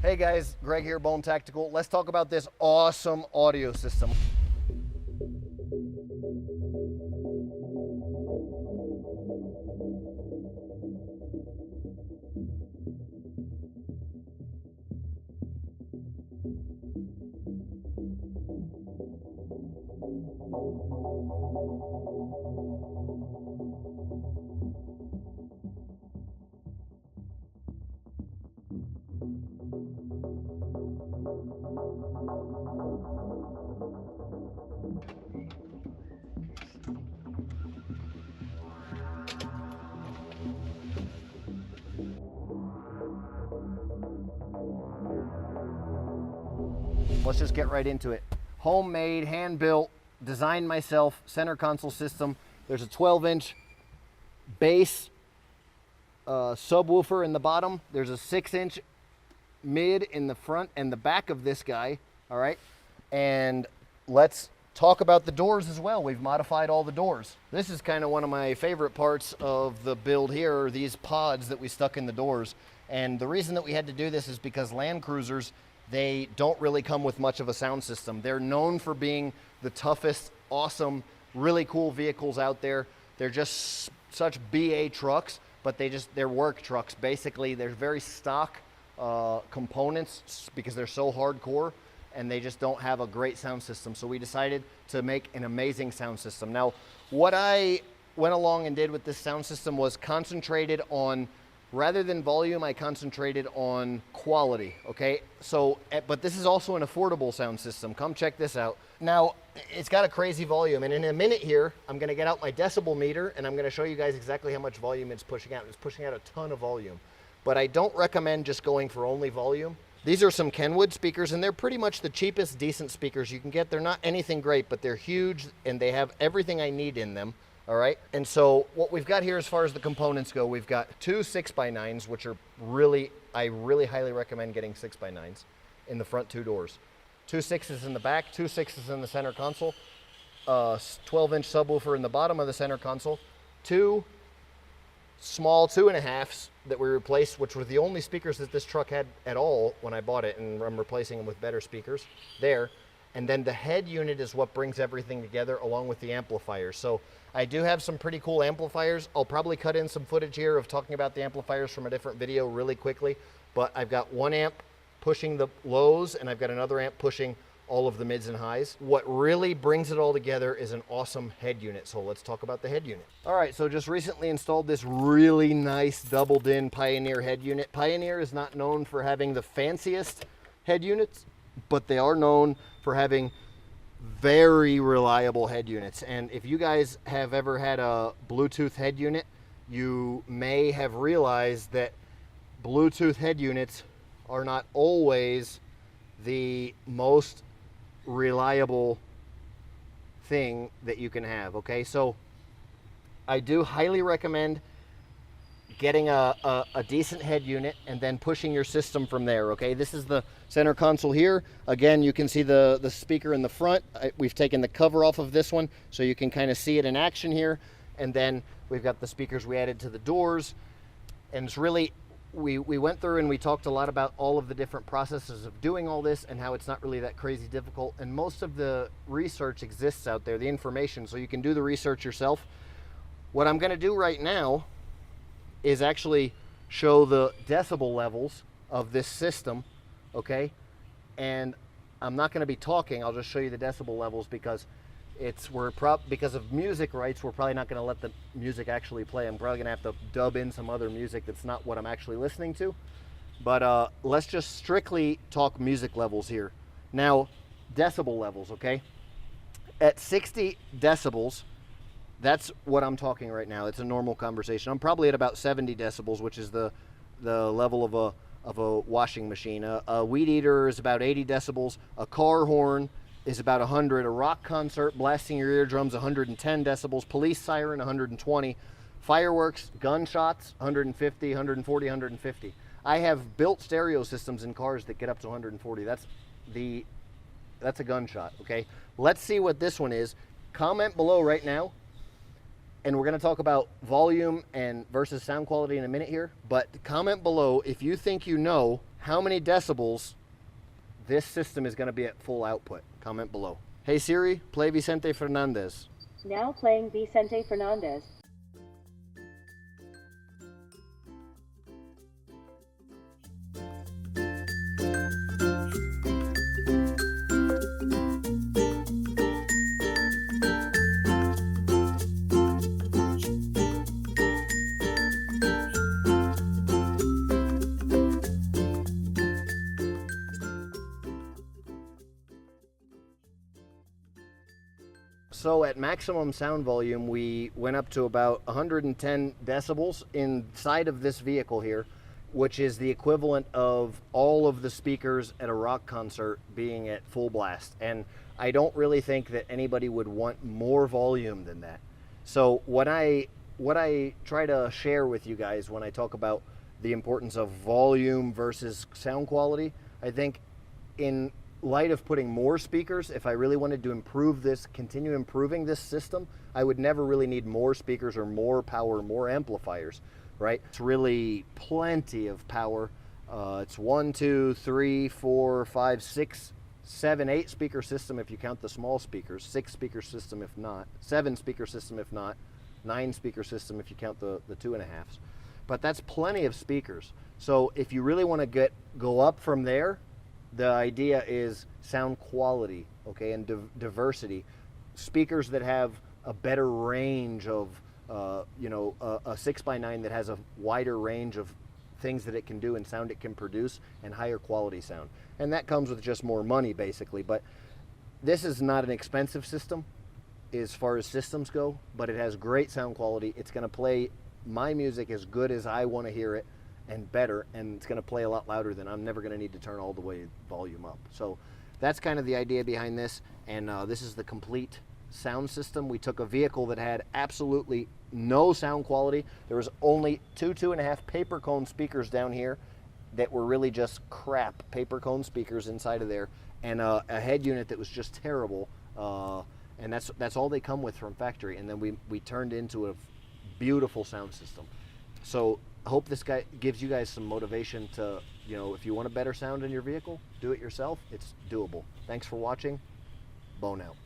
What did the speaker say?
Hey guys, Greg here, Bone Tactical. Let's talk about this awesome audio system. Let's just get right into it. Homemade, hand-built, designed myself, center console system. There's a 12-inch bass subwoofer in the bottom. There's a 6-inch mid in the front and the back of this guy, all right? And let's talk about the doors as well. We've modified all the doors. This is kind of one of my favorite parts of the build here, are these pods that we stuck in the doors. And the reason that we had to do this is because Land Cruisers, they don't really come with much of a sound system. They're known for being the toughest, awesome, really cool vehicles out there. They're just such BA trucks, but they're work trucks. Basically, they're very stock components because they're so hardcore, and they just don't have a great sound system. So we decided to make an amazing sound system. Now, what I went along and did with this sound system was concentrated on, rather than volume, I concentrated on quality, okay? So, but this is also an affordable sound system. Come check this out. Now, it's got a crazy volume, and in a minute here, I'm gonna get out my decibel meter, and I'm gonna show you guys exactly how much volume it's pushing out. It's pushing out a ton of volume. But I don't recommend just going for only volume. These are some Kenwood speakers, and they're pretty much the cheapest decent speakers you can get. They're not anything great, but they're huge, and they have everything I need in them. All right, and so what we've got here as far as the components go, we've got two 6x9s, which are I really highly recommend getting 6x9s in the front two doors. Two 6s in the back, two 6s in the center console, 12-inch subwoofer in the bottom of the center console, two small 2.5s that we replaced, which were the only speakers that this truck had at all when I bought it, and I'm replacing them with better speakers there. And then the head unit is what brings everything together, along with the amplifiers. So I do have some pretty cool amplifiers. I'll probably cut in some footage here of talking about the amplifiers from a different video really quickly. But I've got one amp pushing the lows, and I've got another amp pushing all of the mids and highs. What really brings it all together is an awesome head unit. So let's talk about the head unit. All right, so just recently installed this really nice doubled-in Pioneer head unit. Pioneer is not known for having the fanciest head units, but they are known for having very reliable head units. And if you guys have ever had a Bluetooth head unit, you may have realized that Bluetooth head units are not always the most reliable thing that you can have, okay? So I do highly recommend getting a decent head unit and then pushing your system from there, okay? This is the center console here. Again, you can see the speaker in the front. We've taken the cover off of this one so you can kind of see it in action here. And then we've got the speakers we added to the doors. And it's really, we went through and we talked a lot about all of the different processes of doing all this and how it's not really that crazy difficult. And most of the research exists out there, the information, so you can do the research yourself. What I'm gonna do right now is actually show the decibel levels of this system, okay? And I'm not going to be talking. I'll just show you the decibel levels because because of music rights, we're probably not going to let the music actually play. I'm probably going to have to dub in some other music that's not what I'm actually listening to. But let's just strictly talk music levels here. Now, decibel levels, okay? At 60 decibels, that's what I'm talking right now. It's a normal conversation. I'm probably at about 70 decibels, which is the level of a washing machine. A weed eater is about 80 decibels. A car horn is about 100. A rock concert blasting your eardrums, 110 decibels. Police siren, 120. Fireworks, gunshots, 150, 140, 150. I have built stereo systems in cars that get up to 140. That's a gunshot, okay? Let's see what this one is. Comment below right now And we're going to talk about volume and versus sound quality in a minute here. But comment below if you think you know how many decibels this system is going to be at full output. Comment below. Hey Siri, play Vicente Fernandez. Now playing Vicente Fernandez. So at maximum sound volume, we went up to about 110 decibels inside of this vehicle here, which is the equivalent of all of the speakers at a rock concert being at full blast. And I don't really think that anybody would want more volume than that. So what I try to share with you guys when I talk about the importance of volume versus sound quality, I think in light of putting more speakers, if I really wanted to improve this, continue improving this system, I would never really need more speakers or more power, more amplifiers, right? It's really plenty of power. It's 1, 2, 3, 4, 5, 6, 7, 8 speaker system if you count the small speakers, 6 speaker system if not, 7 speaker system if not, 9 speaker system if you count the 2.5s. But that's plenty of speakers. So if you really want to go up from there, the idea is sound quality, okay, and diversity. Speakers that have a better range of, a 6x9 that has a wider range of things that it can do and sound it can produce, and higher quality sound. And that comes with just more money, basically. But this is not an expensive system as far as systems go, but it has great sound quality. It's going to play my music as good as I want to hear it, and better, and it's going to play a lot louder than I'm never going to need to turn all the way volume up. So that's kind of the idea behind this, and this is the complete sound system. We took a vehicle that had absolutely no sound quality. There was only 2.5 paper cone speakers down here that were really just crap paper cone speakers inside of there, and a head unit that was just terrible, and that's all they come with from factory. And then we turned into a beautiful sound system. So I hope this guy gives you guys some motivation to, if you want a better sound in your vehicle, do it yourself. It's doable. Thanks for watching. Bone out.